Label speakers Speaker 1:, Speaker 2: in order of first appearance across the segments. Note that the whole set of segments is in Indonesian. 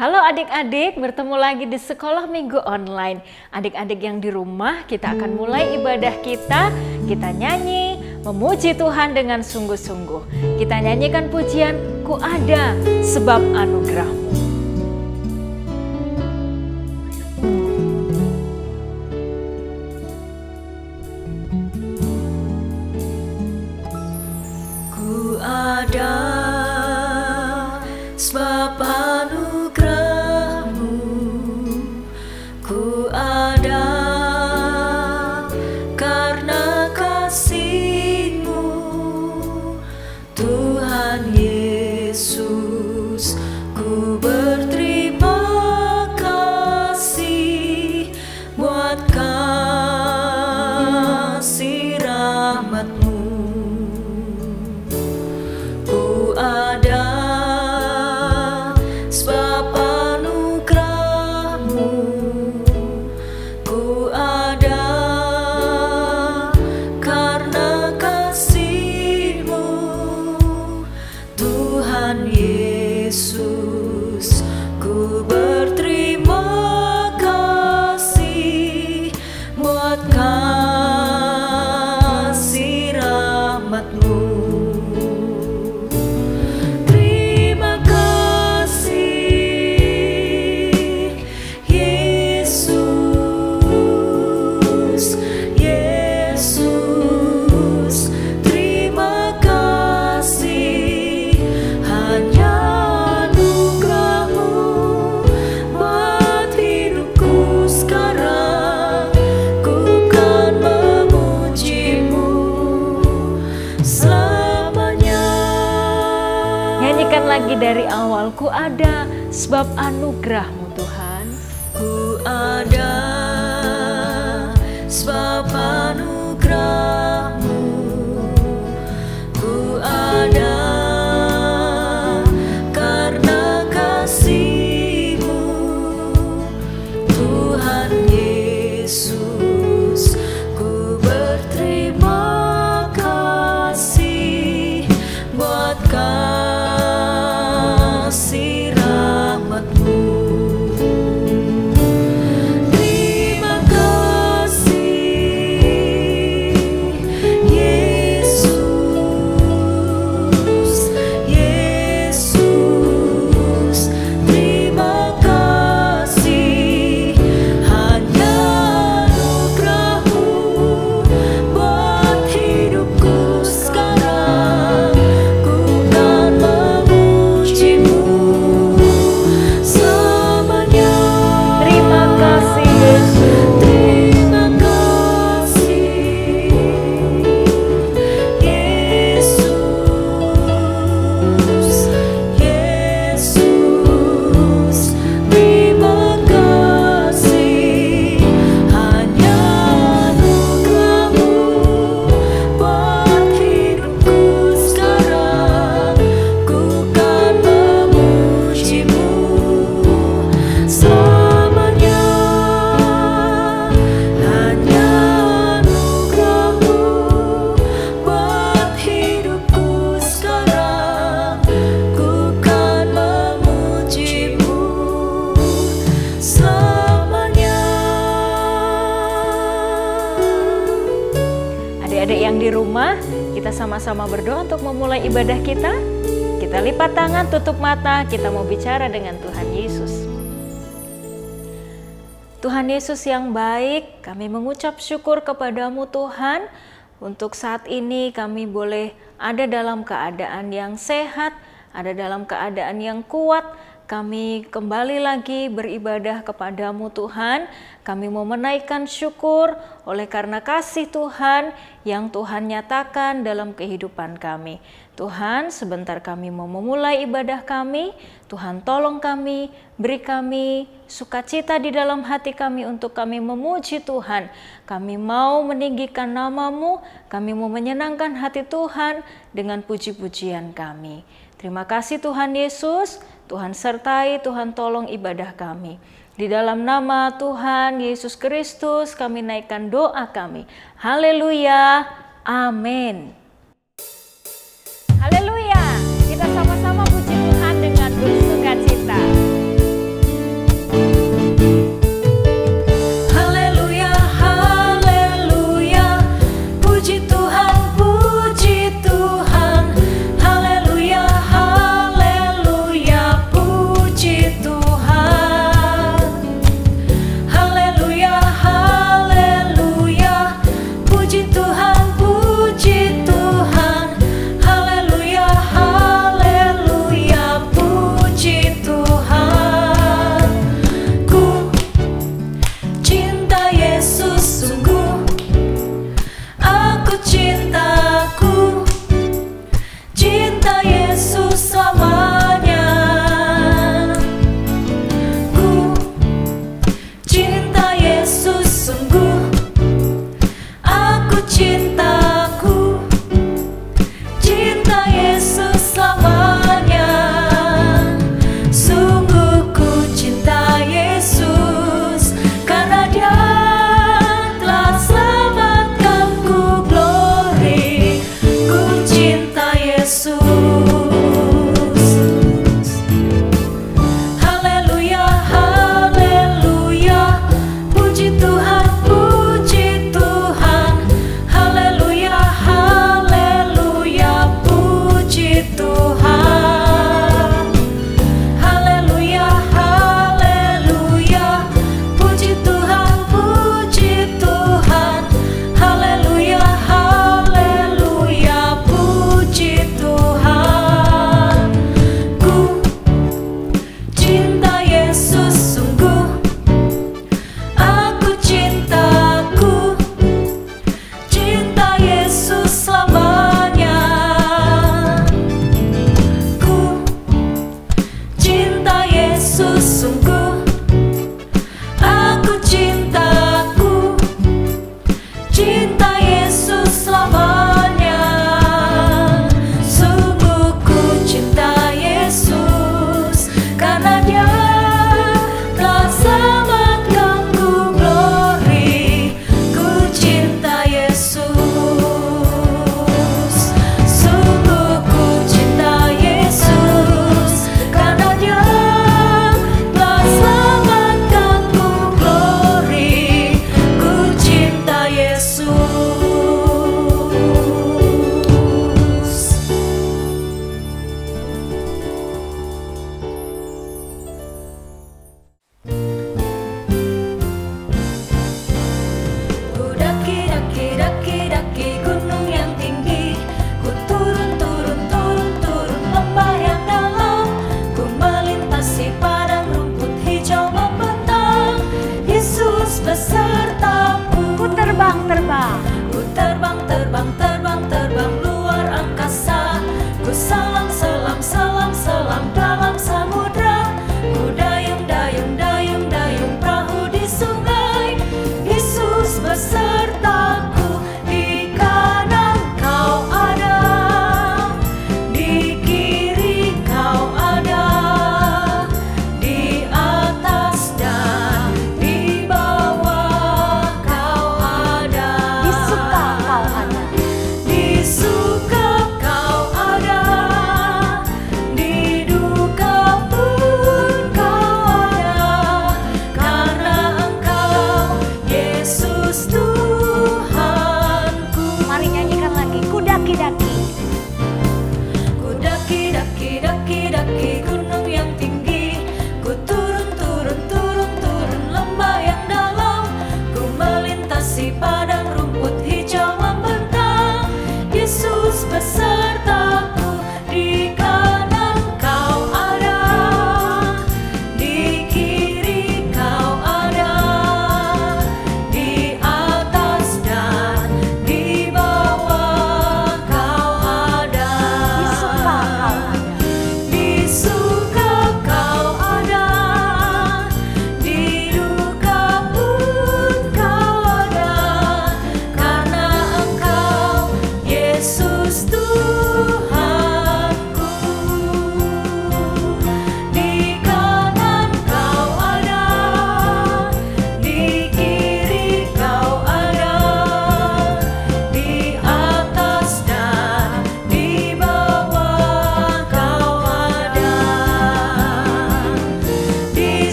Speaker 1: Halo adik-adik, bertemu lagi di sekolah minggu online. Adik-adik yang di rumah, kita akan mulai ibadah kita. Kita nyanyi, memuji Tuhan dengan sungguh-sungguh. Kita nyanyikan pujian, Ku ada sebab anugerah-Mu. Ku ada sebab anugerah-Mu, ku ada karena kasih-Mu, Tuhan Yesus. Ku berterima kasih buat kasih rahmat-Mu. Ku ada sebab anugerah-Mu, ku ada karena kasih-Mu, Tuhan Yesus. Ku berterima kasih buat kasih rahmat-Mu. Lagi dari awal, ku ada sebab anugerah-Mu Tuhan. Ku ada sebab anugerah-Mu, ku ada karena kasih-Mu, Tuhan Yesus. Ku berterima kasih buat kasih rahmat-Mu. Terima kasih Yesus, Yesus. Terima kasih hanya anugerah-Mu buat hidupku sekarang. Ku kan memuji-Mu selamanya. Terima kasih Yesus. Terima kasih Yesus, Yesus. Terima kasih hanya anugerah-Mu buat hidupku sekarang. Ku kan memuji-Mu selamanya. Hanya anugerah-Mu buat hidupku sekarang. Ku kan memuji-Mu selamanya. Adik-adik yang di rumah, kita sama-sama berdoa untuk memulai ibadah kita. Kita lipat tangan, tutup mata, kita mau bicara dengan Tuhan Yesus. Tuhan Yesus yang baik, kami mengucap syukur kepadamu Tuhan. Untuk saat ini kami boleh ada dalam keadaan yang sehat, ada dalam keadaan yang kuat. Kami kembali lagi beribadah kepadamu Tuhan. Kami mau menaikkan syukur oleh karena kasih Tuhan yang Tuhan nyatakan dalam kehidupan kami. Tuhan, sebentar kami mau memulai ibadah kami. Tuhan tolong kami, beri kami sukacita di dalam hati kami untuk kami memuji Tuhan. Kami mau meninggikan nama-Mu, kami mau menyenangkan hati Tuhan dengan puji-pujian kami. Terima kasih Tuhan Yesus, Tuhan sertai, Tuhan tolong ibadah kami. Di dalam nama Tuhan Yesus Kristus kami naikkan doa kami. Haleluya, amin. Haleluya, kita sama-sama puji Tuhan dengan bersukacita.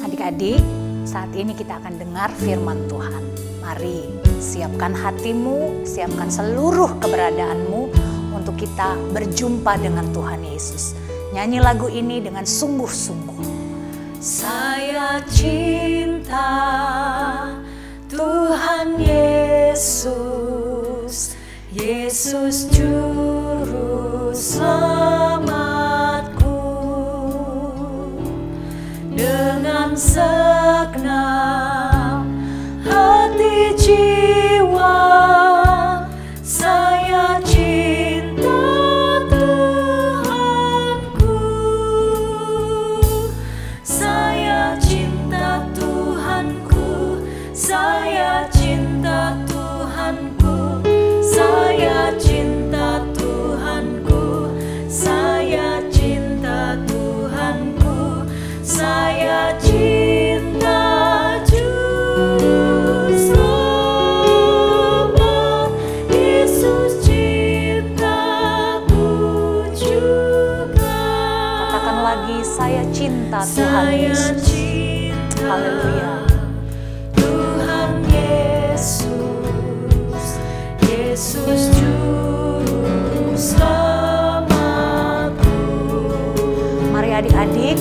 Speaker 2: Adik-adik, saat ini kita akan dengar firman Tuhan. Mari siapkan hatimu, siapkan seluruh keberadaanmu untuk kita berjumpa dengan Tuhan Yesus. Nyanyi lagu ini dengan sungguh-sungguh. Saya cinta Tuhan Yesus, Yesus juru selamatku. Dengan segenap hati jiwa saya cinta Tuhanku. Saya cinta Tuhanku. Saya cinta Tuhanku. Saya cinta Tuhanku. Saya cinta Tuhanku. Saya cinta Juru Selamat, Yesus cintaku juga. Katakan lagi, saya cinta Tuhan Yesus. Haleluya. Tuhan Yesus, Yesus Juru Selamatku. Mari adik-adik,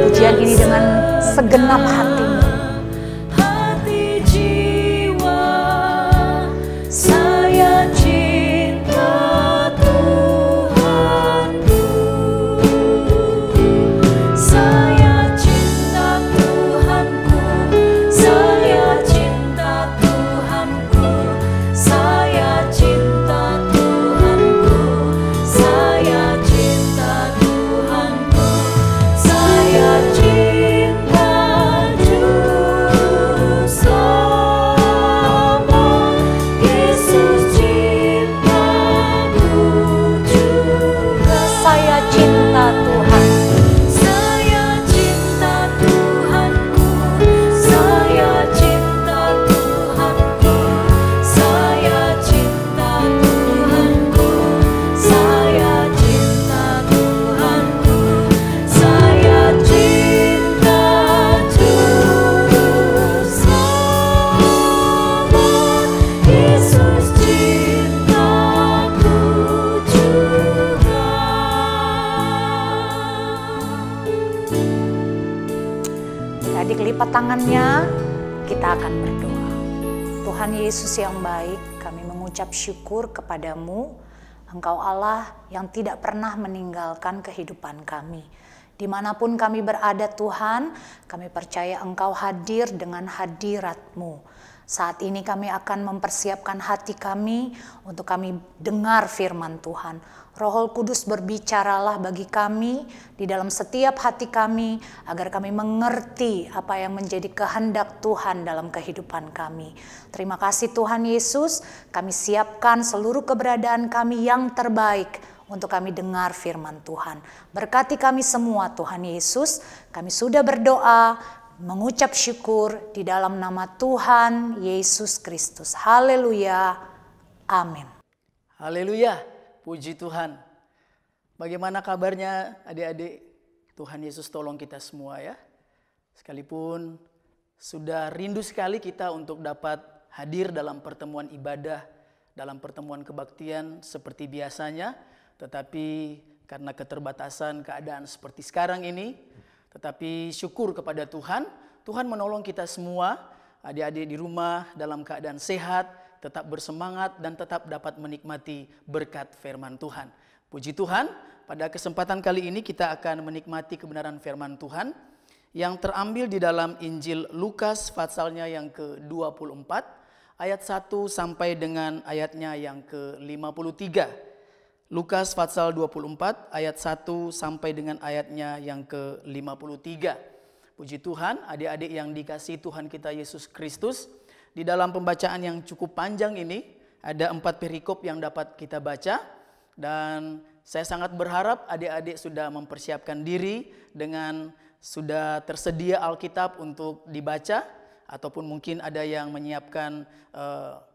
Speaker 2: pujian ini dengan segenap hatimu. Hati jiwa, saya cinta Tuhanku. Saya cinta Tuhanku. Saya cinta Tuhanku. Saya cinta Tuhanku. Saya cinta Tuhanku. Saya cinta Juru Selamat, Yesus cintaku juga. Saya cinta Tuhan. Saya cinta Tuhanku. Saya cinta Tuhanku. Saya cinta Tuhanku. Saya cinta Tuhanku. Saya cinta Juru Selamat, Yesus cintaku juga. Adik lipat tangannya, kita akan berdoa. Tuhan Yesus yang baik, kami mengucap syukur kepadamu. Engkau Allah yang tidak pernah meninggalkan kehidupan kami. Dimanapun kami berada Tuhan, kami percaya Engkau hadir dengan hadirat-Mu. Saat ini kami akan mempersiapkan hati kami untuk kami dengar firman Tuhan. Roh Kudus berbicaralah bagi kami di dalam setiap hati kami agar kami mengerti apa yang menjadi kehendak Tuhan dalam kehidupan kami. Terima kasih Tuhan Yesus, kami siapkan seluruh keberadaan kami yang terbaik untuk kami dengar firman Tuhan. Berkati kami semua Tuhan Yesus, kami sudah berdoa, mengucap syukur di dalam nama Tuhan Yesus Kristus. Haleluya, amin.
Speaker 3: Haleluya, puji Tuhan. Bagaimana kabarnya adik-adik? Tuhan Yesus tolong kita semua ya. Sekalipun sudah rindu sekali kita untuk dapat hadir dalam pertemuan ibadah, dalam pertemuan kebaktian seperti biasanya, tetapi karena keterbatasan keadaan seperti sekarang ini, tetapi syukur kepada Tuhan, Tuhan menolong kita semua, adik-adik di rumah dalam keadaan sehat, tetap bersemangat dan tetap dapat menikmati berkat firman Tuhan. Puji Tuhan, pada kesempatan kali ini kita akan menikmati kebenaran firman Tuhan yang terambil di dalam Injil Lukas pasalnya yang ke-24, ayat 1 sampai dengan ayatnya yang ke-53. Lukas pasal 24 ayat 1 sampai dengan ayatnya yang ke-53. Puji Tuhan, adik-adik yang dikasihi Tuhan kita Yesus Kristus, di dalam pembacaan yang cukup panjang ini ada 4 perikop yang dapat kita baca, dan saya sangat berharap adik-adik sudah mempersiapkan diri dengan sudah tersedia Alkitab untuk dibaca, ataupun mungkin ada yang menyiapkan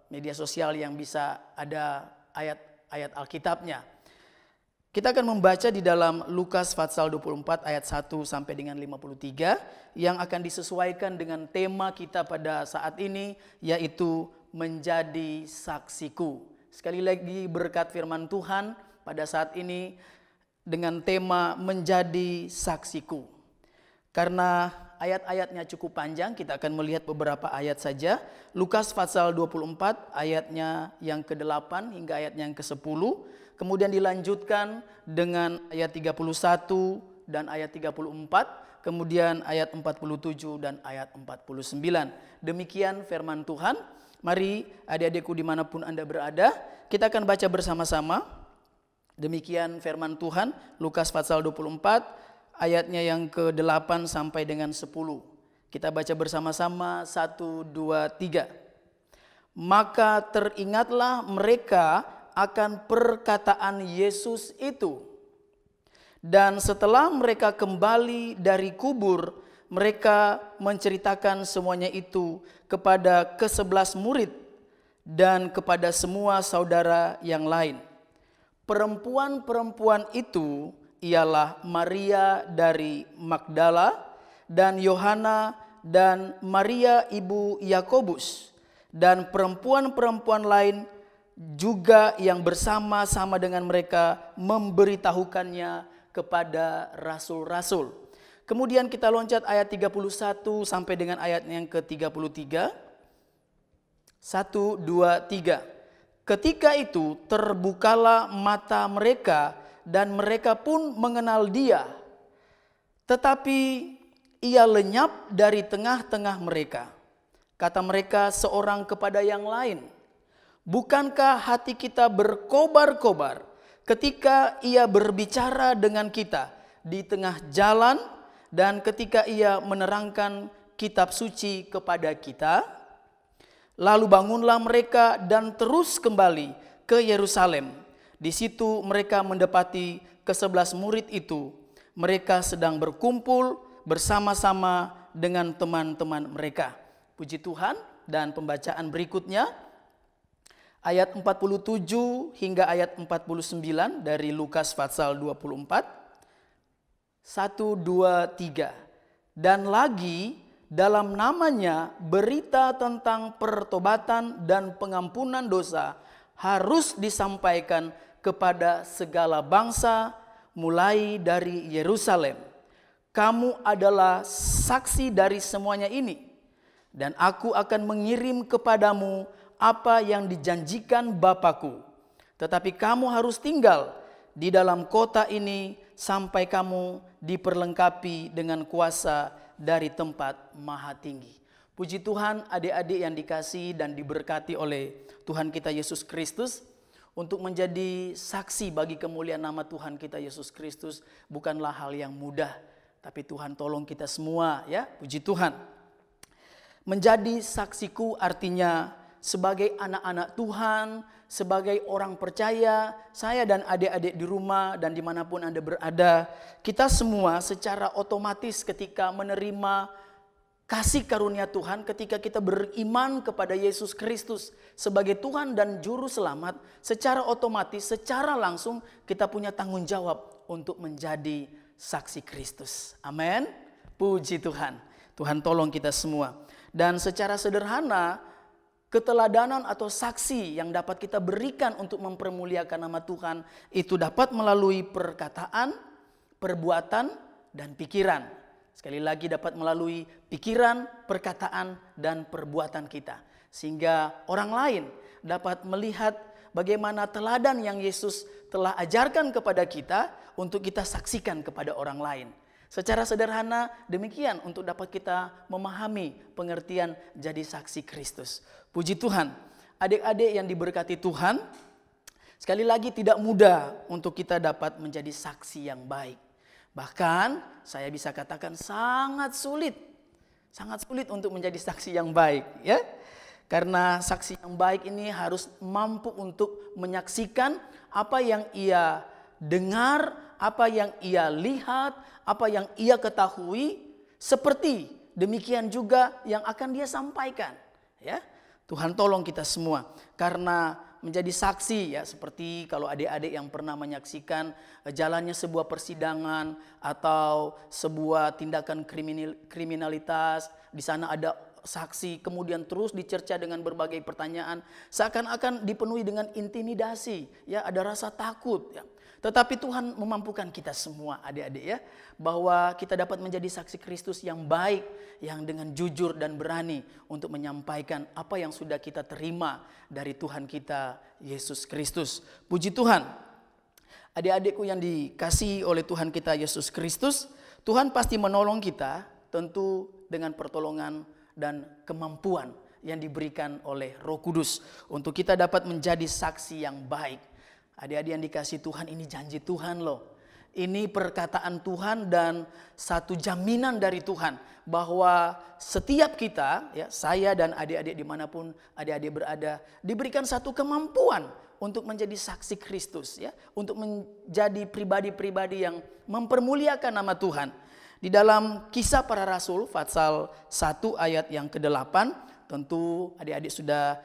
Speaker 3: media sosial yang bisa ada ayat-ayat Alkitabnya. Kita akan membaca di dalam Lukas pasal 24 ayat 1 sampai dengan 53 yang akan disesuaikan dengan tema kita pada saat ini, yaitu menjadi saksiku. Sekali lagi berkat firman Tuhan pada saat ini dengan tema menjadi saksiku. Karena ayat-ayatnya cukup panjang, kita akan melihat beberapa ayat saja. Lukas pasal 24 ayatnya yang ke-8 hingga ayatnya yang ke-10. Kemudian dilanjutkan dengan ayat 31 dan ayat 34. Kemudian ayat 47 dan ayat 49. Demikian firman Tuhan. Mari adik-adikku dimanapun Anda berada, kita akan baca bersama-sama. Demikian firman Tuhan, Lukas pasal 24. Ayatnya yang ke-8 sampai dengan 10. Kita baca bersama-sama 1, 2, 3. Maka teringatlah mereka akan perkataan Yesus itu. Dan setelah mereka kembali dari kubur, mereka menceritakan semuanya itu kepada ke-11 murid dan kepada semua saudara yang lain. Perempuan-perempuan itu ialah Maria dari Magdala dan Yohana dan Maria ibu Yakobus dan perempuan-perempuan lain juga yang bersama-sama dengan mereka memberitahukannya kepada rasul-rasul. Kemudian kita loncat ayat 31 sampai dengan ayat yang ke-33. 1, 2, 3. Ketika itu terbukalah mata mereka dan mereka pun mengenal dia. Tetapi ia lenyap dari tengah-tengah mereka. Kata mereka seorang kepada yang lain, bukankah hati kita berkobar-kobar ketika ia berbicara dengan kita di tengah jalan dan ketika ia menerangkan kitab suci kepada kita? Lalu bangunlah mereka dan terus kembali ke Yerusalem. Di situ mereka mendapati ke-11 murid itu. Mereka sedang berkumpul bersama-sama dengan teman-teman mereka. Puji Tuhan. Dan pembacaan berikutnya ayat 47 hingga ayat 49 dari Lukas pasal 24. 1, 2, 3. Dan lagi dalam namanya berita tentang pertobatan dan pengampunan dosa harus disampaikan kepada segala bangsa mulai dari Yerusalem. Kamu adalah saksi dari semuanya ini. Dan aku akan mengirim kepadamu apa yang dijanjikan Bapakku. Tetapi kamu harus tinggal di dalam kota ini sampai kamu diperlengkapi dengan kuasa dari tempat maha tinggi. Puji Tuhan, adik-adik yang dikasihi dan diberkati oleh Tuhan kita Yesus Kristus. Untuk menjadi saksi bagi kemuliaan nama Tuhan kita Yesus Kristus bukanlah hal yang mudah. Tapi Tuhan tolong kita semua, ya. Puji Tuhan. Menjadi saksiku artinya sebagai anak-anak Tuhan, sebagai orang percaya, saya dan adik-adik di rumah dan dimanapun Anda berada, kita semua secara otomatis ketika menerima kasih karunia Tuhan, ketika kita beriman kepada Yesus Kristus sebagai Tuhan dan Juru Selamat, secara otomatis, secara langsung kita punya tanggung jawab untuk menjadi saksi Kristus. Amin. Puji Tuhan. Tuhan tolong kita semua. Dan secara sederhana, keteladanan atau saksi yang dapat kita berikan untuk mempermuliakan nama Tuhan itu dapat melalui perkataan, perbuatan, dan pikiran. Sekali lagi dapat melalui pikiran, perkataan, dan perbuatan kita. Sehingga orang lain dapat melihat bagaimana teladan yang Yesus telah ajarkan kepada kita untuk kita saksikan kepada orang lain. Secara sederhana demikian untuk dapat kita memahami pengertian jadi saksi Kristus. Puji Tuhan, adik-adik yang diberkati Tuhan, sekali lagi tidak mudah untuk kita dapat menjadi saksi yang baik. Bahkan saya bisa katakan sangat sulit untuk menjadi saksi yang baik, ya. Karena saksi yang baik ini harus mampu untuk menyaksikan apa yang ia dengar, apa yang ia lihat, apa yang ia ketahui, seperti demikian juga yang akan dia sampaikan, ya. Tuhan tolong kita semua, karena menjadi saksi ya, seperti kalau adik-adik yang pernah menyaksikan jalannya sebuah persidangan atau sebuah tindakan kriminalitas, di sana ada saksi, kemudian terus dicerca dengan berbagai pertanyaan, seakan-akan dipenuhi dengan intimidasi, ya, ada rasa takut, ya. Tetapi Tuhan memampukan kita semua adik-adik ya, bahwa kita dapat menjadi saksi Kristus yang baik, yang dengan jujur dan berani untuk menyampaikan apa yang sudah kita terima dari Tuhan kita Yesus Kristus. Puji Tuhan. Adik-adikku yang dikasihi oleh Tuhan kita Yesus Kristus, Tuhan pasti menolong kita tentu dengan pertolongan dan kemampuan yang diberikan oleh Roh Kudus untuk kita dapat menjadi saksi yang baik. Adik-adik yang dikasihi Tuhan, ini janji Tuhan loh. Ini perkataan Tuhan dan satu jaminan dari Tuhan bahwa setiap kita, ya, saya dan adik-adik dimanapun adik-adik berada, diberikan satu kemampuan untuk menjadi saksi Kristus, ya, untuk menjadi pribadi-pribadi yang mempermuliakan nama Tuhan. Di dalam Kisah Para Rasul pasal 1 ayat yang ke-8, tentu adik-adik sudah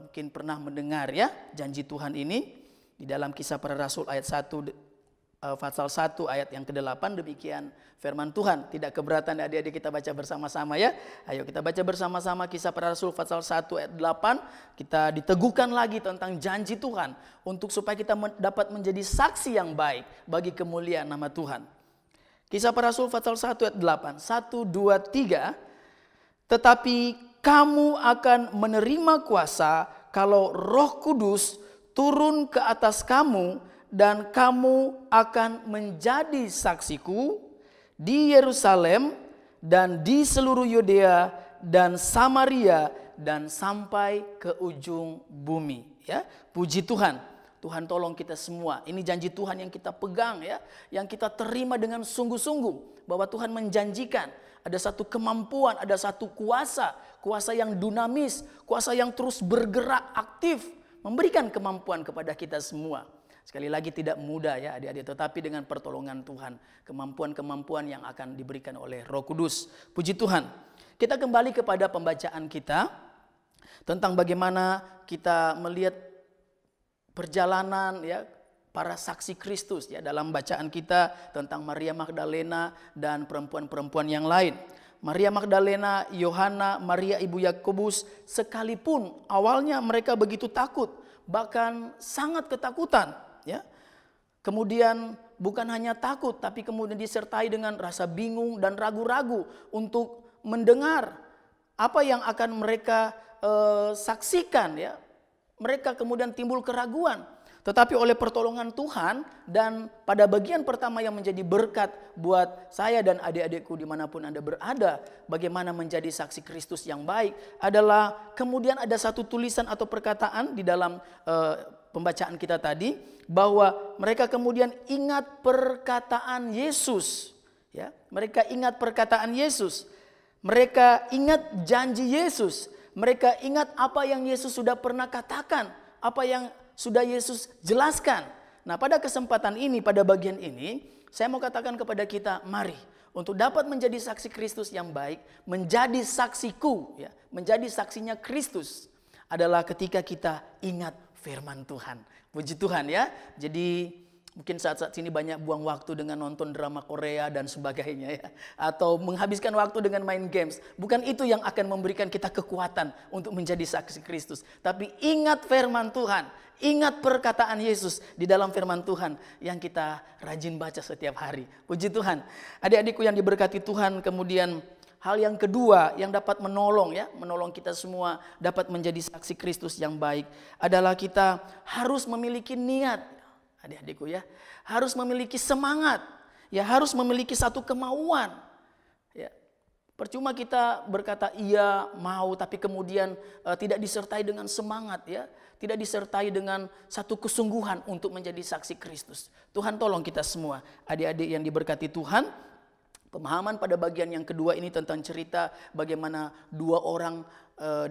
Speaker 3: mungkin pernah mendengar ya janji Tuhan ini. Di dalam Kisah Para Rasul ayat 1 pasal 1 ayat yang ke-8 demikian firman Tuhan. Tidak keberatan adik-adik kita baca bersama-sama ya. Ayo kita baca bersama-sama Kisah Para Rasul pasal 1 ayat 8. Kita diteguhkan lagi tentang janji Tuhan untuk supaya kita dapat menjadi saksi yang baik bagi kemuliaan nama Tuhan. Kisah Para Rasul pasal 1 ayat 8. 1, 2, 3. Tetapi kamu akan menerima kuasa kalau Roh Kudus turun ke atas kamu, dan kamu akan menjadi saksiku di Yerusalem dan di seluruh Yudea dan Samaria dan sampai ke ujung bumi. Ya, puji Tuhan. Tuhan tolong kita semua. Ini janji Tuhan yang kita pegang ya, yang kita terima dengan sungguh-sungguh bahwa Tuhan menjanjikan ada satu kemampuan, ada satu kuasa yang dinamis, kuasa yang terus bergerak aktif, memberikan kemampuan kepada kita semua. Sekali lagi tidak mudah ya adik-adik, tetapi dengan pertolongan Tuhan, kemampuan-kemampuan yang akan diberikan oleh Roh Kudus. Puji Tuhan. Kita kembali kepada pembacaan kita tentang bagaimana kita melihat perjalanan ya para saksi Kristus ya dalam bacaan kita tentang Maria Magdalena dan perempuan-perempuan yang lain. Maria Magdalena, Yohana, Maria ibu Yakobus, sekalipun awalnya mereka begitu takut, bahkan sangat ketakutan, ya. Kemudian bukan hanya takut, tapi kemudian disertai dengan rasa bingung dan ragu-ragu untuk mendengar apa yang akan mereka saksikan, ya. Mereka kemudian timbul keraguan. Tetapi oleh pertolongan Tuhan dan pada bagian pertama yang menjadi berkat buat saya dan adik-adikku dimanapun Anda berada, bagaimana menjadi saksi Kristus yang baik adalah kemudian ada satu tulisan atau perkataan di dalam pembacaan kita tadi bahwa mereka kemudian ingat perkataan Yesus, ya, mereka ingat perkataan Yesus, mereka ingat janji Yesus, mereka ingat apa yang Yesus sudah pernah katakan, apa yang sudah Yesus jelaskan. Nah, pada kesempatan ini, pada bagian ini, saya mau katakan kepada kita, mari untuk dapat menjadi saksi Kristus yang baik, menjadi saksiku, ya, menjadi saksinya Kristus adalah ketika kita ingat firman Tuhan. Puji Tuhan ya. Jadi mungkin saat-saat ini banyak buang waktu dengan nonton drama Korea dan sebagainya ya. Atau menghabiskan waktu dengan main games. Bukan itu yang akan memberikan kita kekuatan untuk menjadi saksi Kristus. Tapi ingat firman Tuhan. Ingat perkataan Yesus di dalam firman Tuhan yang kita rajin baca setiap hari. Puji Tuhan. Adik-adikku yang diberkati Tuhan, kemudian hal yang kedua yang dapat menolong kita semua dapat menjadi saksi Kristus yang baik adalah kita harus memiliki niat. Adik-adikku ya, harus memiliki semangat, ya harus memiliki satu kemauan. Ya, percuma kita berkata iya mau, tapi kemudian tidak disertai dengan semangat, ya, tidak disertai dengan satu kesungguhan untuk menjadi saksi Kristus. Tuhan tolong kita semua, adik-adik yang diberkati Tuhan. Pemahaman pada bagian yang kedua ini tentang cerita bagaimana dua orang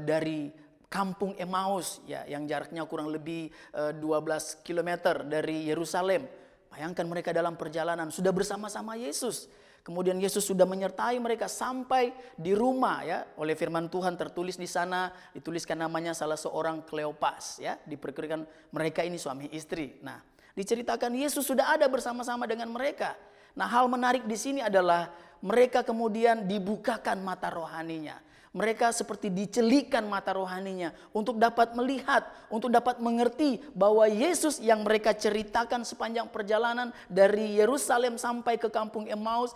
Speaker 3: dari kampung Emmaus ya, yang jaraknya kurang lebih 12 km dari Yerusalem. Bayangkan mereka dalam perjalanan sudah bersama-sama Yesus. Kemudian Yesus sudah menyertai mereka sampai di rumah ya. Oleh firman Tuhan tertulis di sana, dituliskan namanya salah seorang Kleopas ya. Diperkirakan mereka ini suami istri. Nah, diceritakan Yesus sudah ada bersama-sama dengan mereka. Nah, hal menarik di sini adalah mereka kemudian dibukakan mata rohaninya. Mereka seperti dicelikkan mata rohaninya untuk dapat melihat, untuk dapat mengerti bahwa Yesus yang mereka ceritakan sepanjang perjalanan dari Yerusalem sampai ke kampung Emmaus,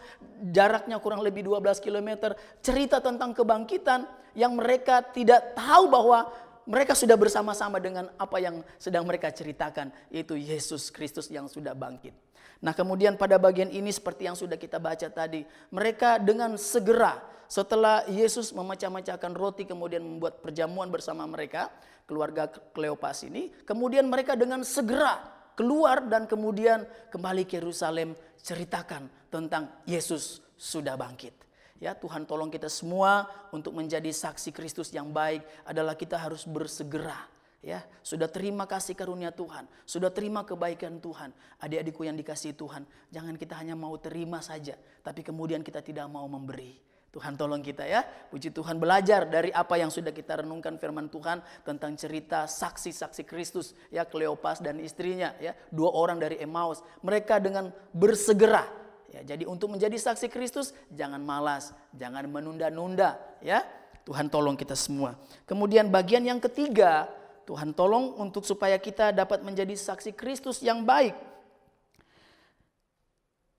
Speaker 3: jaraknya kurang lebih 12 km, cerita tentang kebangkitan yang mereka tidak tahu bahwa mereka sudah bersama-sama dengan apa yang sedang mereka ceritakan, yaitu Yesus Kristus yang sudah bangkit. Nah, kemudian pada bagian ini seperti yang sudah kita baca tadi, mereka dengan segera setelah Yesus memecah-mecahkan roti kemudian membuat perjamuan bersama mereka, keluarga Kleopas ini, kemudian mereka dengan segera keluar dan kemudian kembali ke Yerusalem ceritakan tentang Yesus sudah bangkit. Ya, Tuhan tolong kita semua untuk menjadi saksi Kristus yang baik adalah kita harus bersegera. Ya, sudah terima kasih karunia Tuhan, sudah terima kebaikan Tuhan. Adik-adikku yang dikasihi Tuhan, jangan kita hanya mau terima saja, tapi kemudian kita tidak mau memberi. Tuhan tolong kita ya. Puji Tuhan, belajar dari apa yang sudah kita renungkan firman Tuhan tentang cerita saksi-saksi Kristus ya, Kleopas dan istrinya ya, 2 orang dari Emmaus. Mereka dengan bersegera ya. Jadi untuk menjadi saksi Kristus jangan malas, jangan menunda-nunda ya. Tuhan tolong kita semua. Kemudian bagian yang ketiga, Tuhan tolong untuk supaya kita dapat menjadi saksi Kristus yang baik.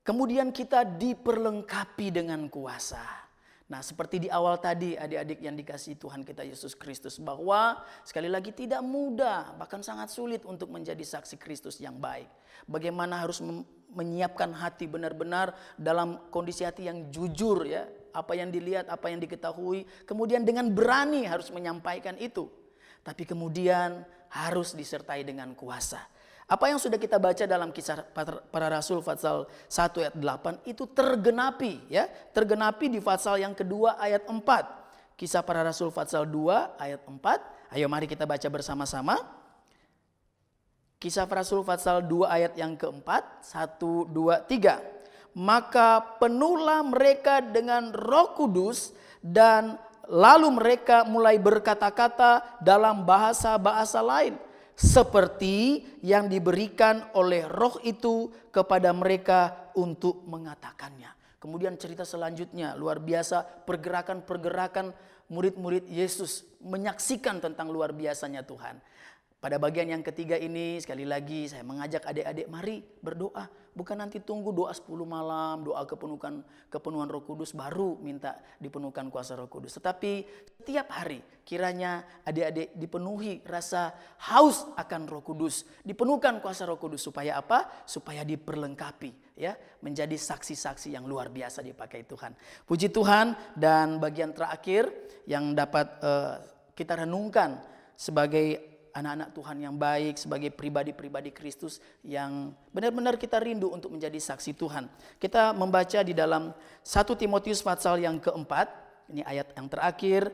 Speaker 3: Kemudian kita diperlengkapi dengan kuasa. Nah, seperti di awal tadi adik-adik yang dikasihi Tuhan kita Yesus Kristus, bahwa sekali lagi tidak mudah, bahkan sangat sulit untuk menjadi saksi Kristus yang baik. Bagaimana harus menyiapkan hati benar-benar dalam kondisi hati yang jujur ya. Apa yang dilihat, apa yang diketahui, kemudian dengan berani harus menyampaikan itu. Tapi kemudian harus disertai dengan kuasa. Apa yang sudah kita baca dalam Kisah Para Rasul pasal 1 ayat 8 itu tergenapi ya, tergenapi di pasal yang kedua ayat 4. Kisah Para Rasul pasal 2 ayat 4. Ayo mari kita baca bersama-sama. Kisah Para Rasul pasal 2 ayat yang keempat. 1, 2, 3. Maka penuhlah mereka dengan Roh Kudus dan lalu mereka mulai berkata-kata dalam bahasa-bahasa lain, seperti yang diberikan oleh Roh itu kepada mereka untuk mengatakannya. Kemudian cerita selanjutnya luar biasa, pergerakan-pergerakan murid-murid Yesus menyaksikan tentang luar biasanya Tuhan. Pada bagian yang ketiga ini sekali lagi saya mengajak adik-adik mari berdoa. Bukan nanti tunggu doa 10 malam, doa kepenuhan Roh Kudus baru minta dipenuhkan kuasa Roh Kudus. Tetapi setiap hari kiranya adik-adik dipenuhi rasa haus akan Roh Kudus. Dipenuhkan kuasa Roh Kudus supaya apa? Supaya diperlengkapi ya, menjadi saksi-saksi yang luar biasa dipakai Tuhan. Puji Tuhan, dan bagian terakhir yang dapat kita renungkan sebagai anak-anak Tuhan yang baik, sebagai pribadi-pribadi Kristus yang benar-benar kita rindu untuk menjadi saksi Tuhan. Kita membaca di dalam 1 Timotius pasal yang keempat, ini ayat yang terakhir.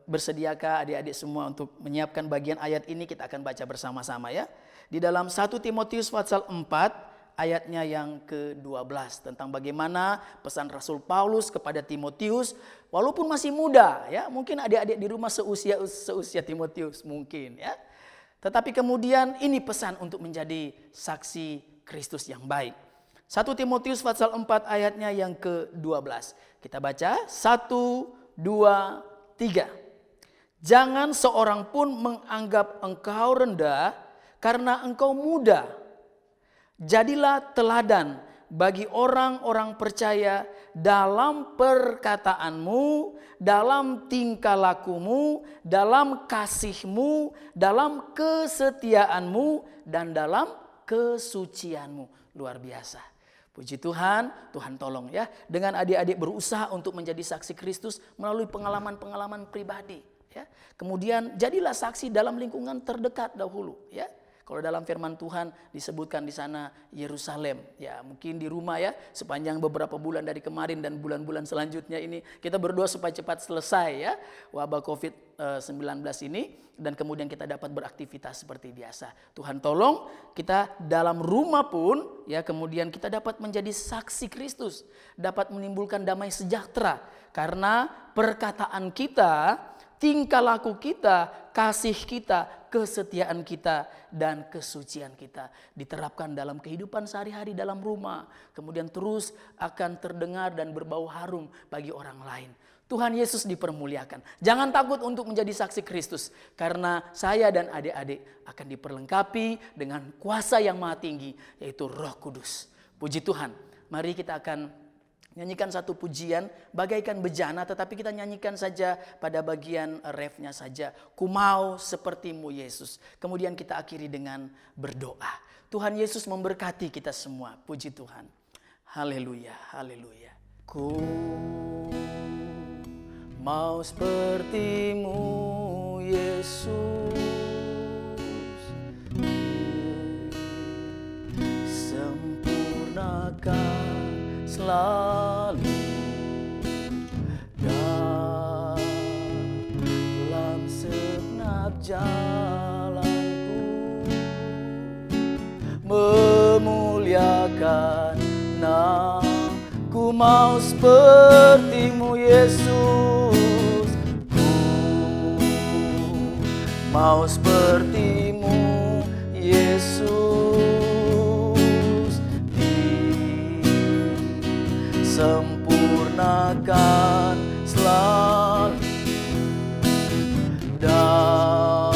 Speaker 3: Bersediakah adik-adik semua untuk menyiapkan bagian ayat ini, kita akan baca bersama-sama ya. Di dalam 1 Timotius pasal 4 ayatnya yang ke-12 tentang bagaimana pesan Rasul Paulus kepada Timotius walaupun masih muda ya, mungkin adik-adik di rumah seusia Timotius mungkin ya. Tetapi kemudian ini pesan untuk menjadi saksi Kristus yang baik. 1 Timotius pasal 4 ayatnya yang ke-12. Kita baca 1, 2, 3. Jangan seorang pun menganggap engkau rendah karena engkau muda. Jadilah teladan bagi orang-orang percaya dalam perkataanmu, dalam tingkah lakumu, dalam kasihmu, dalam kesetiaanmu, dan dalam kesucianmu. Luar biasa. Puji Tuhan, Tuhan tolong ya. Dengan adik-adik berusaha untuk menjadi saksi Kristus melalui pengalaman-pengalaman pribadi. Ya. Kemudian jadilah saksi dalam lingkungan terdekat dahulu. Ya. Kalau dalam firman Tuhan disebutkan di sana Yerusalem. Ya, mungkin di rumah ya, sepanjang beberapa bulan dari kemarin dan bulan-bulan selanjutnya ini kita berdoa supaya cepat selesai ya wabah COVID-19 ini, dan kemudian kita dapat beraktivitas seperti biasa. Tuhan tolong kita dalam rumah pun ya, kemudian kita dapat menjadi saksi Kristus, dapat menimbulkan damai sejahtera karena perkataan kita, tingkah laku kita, kasih kita, kesetiaan kita, dan kesucian kita diterapkan dalam kehidupan sehari-hari dalam rumah. Kemudian terus akan terdengar dan berbau harum bagi orang lain. Tuhan Yesus dipermuliakan. Jangan takut untuk menjadi saksi Kristus. Karena saya dan adik-adik akan diperlengkapi dengan kuasa yang maha tinggi, yaitu Roh Kudus. Puji Tuhan. Mari kita akan nyanyikan satu pujian bagaikan bejana, tetapi kita nyanyikan saja pada bagian refnya saja. Ku mau sepertimu Yesus. Kemudian kita akhiri dengan berdoa. Tuhan Yesus memberkati kita semua. Puji Tuhan. Haleluya, haleluya. Ku mau sepertimu Yesus. Sempurnakan selalu dalam segenap jalanku, memuliakan namaku, mau sepertimu Yesus. Ku mau sepertimu Yesus, sempurnakan selalu dalam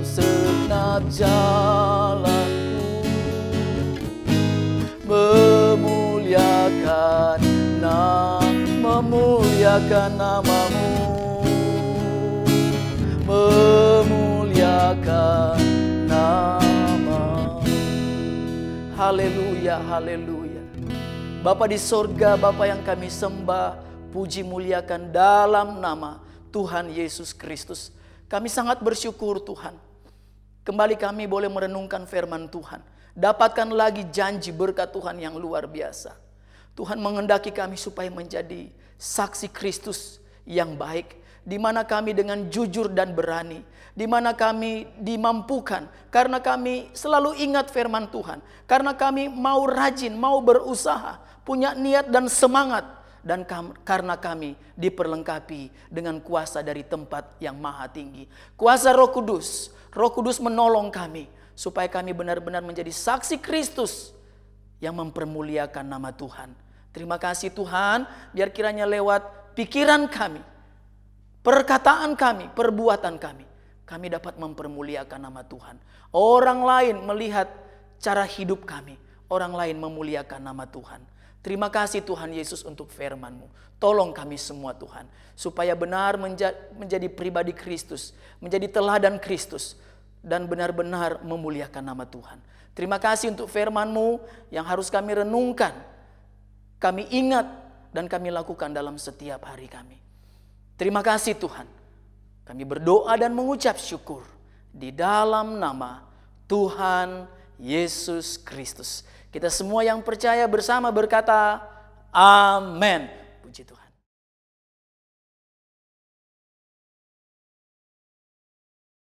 Speaker 3: segenap jalanku, memuliakan namamu, memuliakan namamu. Haleluya, haleluya. Bapa di sorga, Bapa yang kami sembah, puji muliakan dalam nama Tuhan Yesus Kristus. Kami sangat bersyukur Tuhan. Kembali kami boleh merenungkan firman Tuhan. Dapatkan lagi janji berkat Tuhan yang luar biasa. Tuhan menghendaki kami supaya menjadi saksi Kristus yang baik. Di mana kami dengan jujur dan berani. Di mana kami dimampukan. Karena kami selalu ingat firman Tuhan. Karena kami mau rajin, mau berusaha. Punya niat dan semangat. Dan karena kami diperlengkapi dengan kuasa dari tempat yang maha tinggi. Kuasa Roh Kudus. Roh Kudus menolong kami. Supaya kami benar-benar menjadi saksi Kristus yang mempermuliakan nama Tuhan. Terima kasih Tuhan. Biar kiranya lewat pikiran kami, perkataan kami, perbuatan kami, kami dapat mempermuliakan nama Tuhan. Orang lain melihat cara hidup kami. Orang lain memuliakan nama Tuhan. Terima kasih Tuhan Yesus untuk firman-Mu. Tolong kami semua Tuhan. Supaya benar menjadi pribadi Kristus. Menjadi teladan Kristus. Dan benar-benar memuliakan nama Tuhan. Terima kasih untuk firman-Mu yang harus kami renungkan. Kami ingat dan kami lakukan dalam setiap hari kami. Terima kasih Tuhan. Kami berdoa dan mengucap syukur. Di dalam nama Tuhan Yesus Kristus. Kita semua yang percaya bersama berkata, Amin. Puji Tuhan.